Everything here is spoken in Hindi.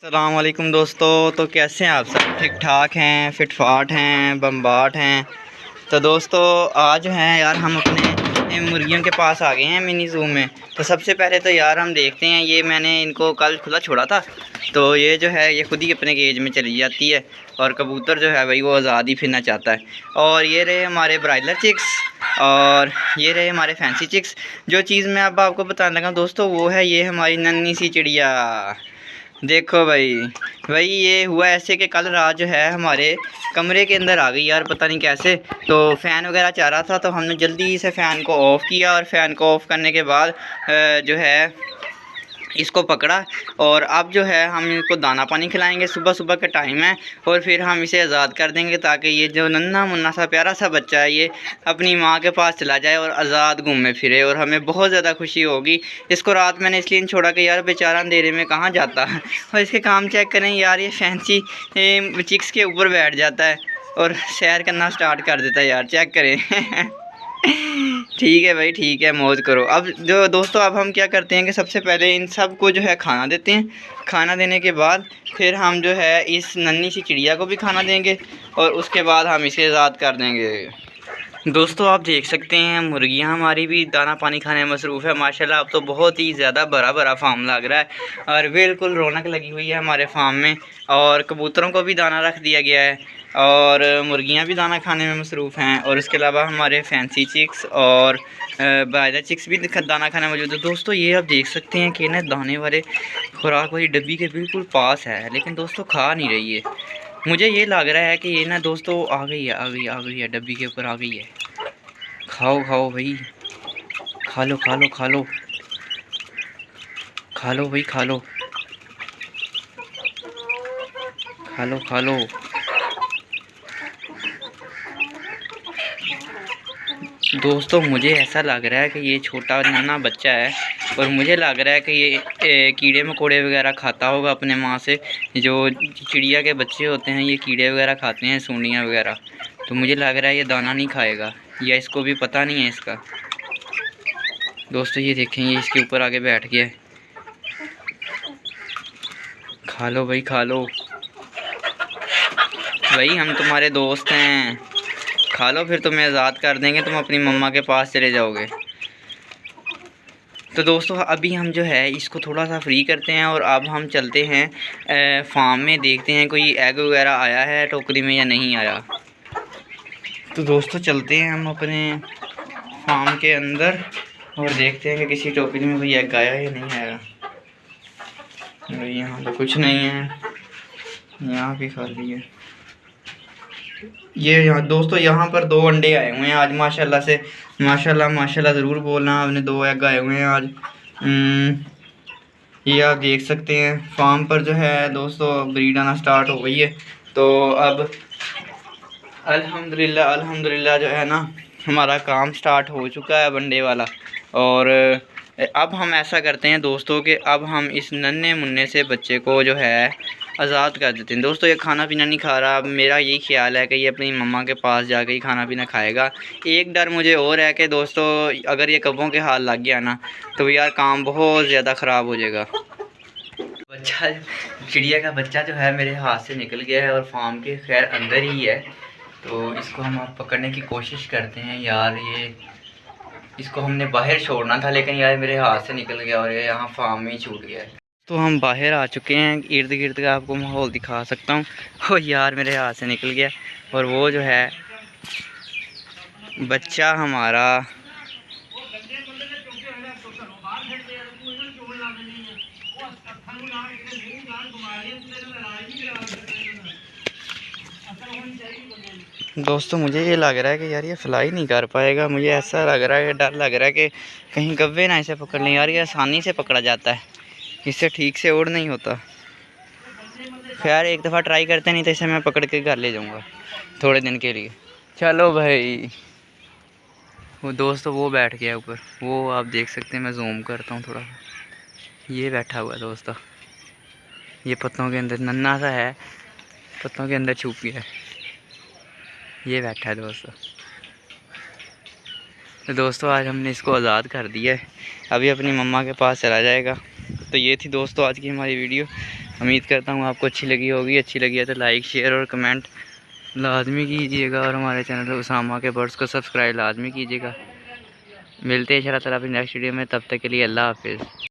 अस्सलाम वालेकुम दोस्तों। तो कैसे हैं आप सब? ठीक ठाक हैं, फिट फाट हैं, बम्बाट हैं। तो दोस्तों आज हैं यार हम अपने मुर्गियों के पास आ गए हैं मिनी ज़ू में। तो सबसे पहले तो यार हम देखते हैं, ये मैंने इनको कल खुला छोड़ा था, तो ये जो है ये खुद ही अपने केज में चली जाती है और कबूतर जो है भाई वो आज़ाद ही फिरना चाहता है। और ये रहे हमारे ब्रायलर चिक्स और ये रहे हमारे फैंसी चिक्स। जो चीज़ मैं अब आपको बताने लगा दोस्तों वो है ये हमारी नन्ही सी चिड़िया। देखो भाई ये हुआ ऐसे कि कल रात जो है हमारे कमरे के अंदर आ गई यार, पता नहीं कैसे। तो फ़ैन वगैरह चल रहा था तो हमने जल्दी से फ़ैन को ऑफ़ किया और फ़ैन को ऑफ़ करने के बाद जो है इसको पकड़ा। और अब जो है हम इसको दाना पानी खिलाएंगे, सुबह सुबह का टाइम है, और फिर हम इसे आज़ाद कर देंगे ताकि ये जो नन्हा मुन्ना सा प्यारा सा बच्चा है ये अपनी माँ के पास चला जाए और आज़ाद घूमे फिरे, और हमें बहुत ज़्यादा खुशी होगी। इसको रात मैंने इसलिए नहीं छोड़ा कि यार बेचारा अंधेरे में कहाँ जाता है। और इसके काम चेक करें यार, ये फैंसी चिक्स के ऊपर बैठ जाता है और सैर करना स्टार्ट कर देता है यार, चेक करें। ठीक है भाई, ठीक है, मौज करो। अब जो दोस्तों अब हम क्या करते हैं कि सबसे पहले इन सब को जो है खाना देते हैं। खाना देने के बाद फिर हम जो है इस नन्ही सी चिड़िया को भी खाना देंगे और उसके बाद हम इसे आज़ाद कर देंगे। दोस्तों आप देख सकते हैं मुर्गियां हमारी भी दाना पानी खाने में मसरूफ़ है माशाल्लाह। अब तो बहुत ही ज़्यादा बड़ा फार्म लग रहा है और बिल्कुल रौनक लगी हुई है हमारे फार्म में। और कबूतरों को भी दाना रख दिया गया है और मुर्गियां भी दाना खाने में मसरूफ़ हैं। और उसके अलावा हमारे फैंसी चिक्स और ब्रायलर चिक्स भी दाना खाने मौजूद है। दोस्तों ये आप देख सकते हैं कि ना दाने वाले खुराक वाली डब्बी के बिल्कुल पास है, लेकिन दोस्तों खा नहीं रही है। मुझे ये लग रहा है कि ये ना दोस्तों आ गई है डब्बी के ऊपर आ गई है। खाओ खाओ भाई, खा लो खा लो खा लो खा लो भाई, खा लो खा लो खा लो। दोस्तों मुझे ऐसा लग रहा है कि ये छोटा नन्हा बच्चा है और मुझे लग रहा है कि ये कीड़े मकोड़े वगैरह खाता होगा अपने माँ से। जो चिड़िया के बच्चे होते हैं ये कीड़े वगैरह खाते हैं, सूंडियाँ वगैरह। तो मुझे लग रहा है ये दाना नहीं खाएगा या इसको भी पता नहीं है इसका। दोस्तों ये देखें, ये इसके ऊपर आके बैठ गया है। खा लो भाई, खा लो भाई, हम तुम्हारे दोस्त हैं, खा लो फिर तुम्हें आज़ाद कर देंगे, तुम अपनी मम्मा के पास चले जाओगे। तो दोस्तों अभी हम जो है इसको थोड़ा सा फ्री करते हैं और अब हम चलते हैं फार्म में, देखते हैं कोई एग वगैरह आया है टोकरी में या नहीं आया। तो दोस्तों चलते हैं हम अपने फार्म के अंदर और देखते हैं कि किसी टोकरी में कोई एग आया या नहीं आया। यहाँ तो कुछ नहीं है, यहाँ भी खाली है। ये यहाँ दोस्तों यहाँ पर 2 अंडे आए हुए हैं आज माशाल्लाह से। माशाल्लाह ज़रूर बोलना, आपने 2 एग आए हुए हैं आज। ये आप देख सकते हैं फार्म पर जो है दोस्तों ब्रीड आना स्टार्ट हो गई है। तो अब अल्हम्दुलिल्लाह जो है ना हमारा काम स्टार्ट हो चुका है अंडे वाला। और अब हम ऐसा करते हैं दोस्तों कि अब हम इस नन्हे मुन्ने से बच्चे को जो है आज़ाद कर देते हैं। दोस्तों ये खाना पीना नहीं खा रहा, मेरा यही ख्याल है कि ये अपनी मम्मा के पास जाके ही खाना पीना खाएगा। एक डर मुझे और है कि दोस्तों अगर ये कब्बों के हाथ लग गया ना तो यार काम बहुत ज़्यादा ख़राब हो जाएगा। बच्चा, चिड़िया का बच्चा जो है मेरे हाथ से निकल गया है और फार्म के खैर अंदर ही है। तो इसको हम आप पकड़ने की कोशिश करते हैं यार। ये इसको हमने बाहर छोड़ना था लेकिन यार मेरे हाथ से निकल गया और ये यहाँ फार्म में ही छूट गया है। तो हम बाहर आ चुके हैं, इर्द गिर्द का आपको माहौल दिखा सकता हूँ। और यार मेरे हाथ से निकल गया और वो जो है बच्चा हमारा दोस्तों मुझे ये लग रहा है कि यार ये फ्लाई नहीं कर पाएगा। मुझे ऐसा लग रहा है, डर लग रहा है कि कहीं कव्वे ना इसे पकड़ लें। यार ये आसानी से पकड़ा जाता है, इससे ठीक से उड़ नहीं होता। खैर एक दफ़ा ट्राई करते नहीं तो इसे मैं पकड़ के घर ले जाऊंगा थोड़े दिन के लिए। चलो भाई, वो दोस्तों वो बैठ गया ऊपर, वो आप देख सकते हैं। मैं जूम करता हूँ थोड़ा सा, ये बैठा हुआ दोस्तों, ये पत्तों के अंदर नन्हा सा है, पत्तों के अंदर छुप गया है, ये बैठा है दोस्तों। तो दोस्तों आज हमने इसको आज़ाद कर दिया है, अभी अपनी मम्मा के पास चला जाएगा। तो ये थी दोस्तों आज की हमारी वीडियो। उम्मीद करता हूँ आपको अच्छी लगी होगी। अच्छी लगी है तो लाइक शेयर और कमेंट लाजमी कीजिएगा और हमारे चैनल उसामा के बर्ड्स को सब्सक्राइब लाजमी कीजिएगा। मिलते हैं इंशाल्लाह ताला अपनी नेक्स्ट वीडियो में, तब तक के लिए अल्लाह हाफिज़।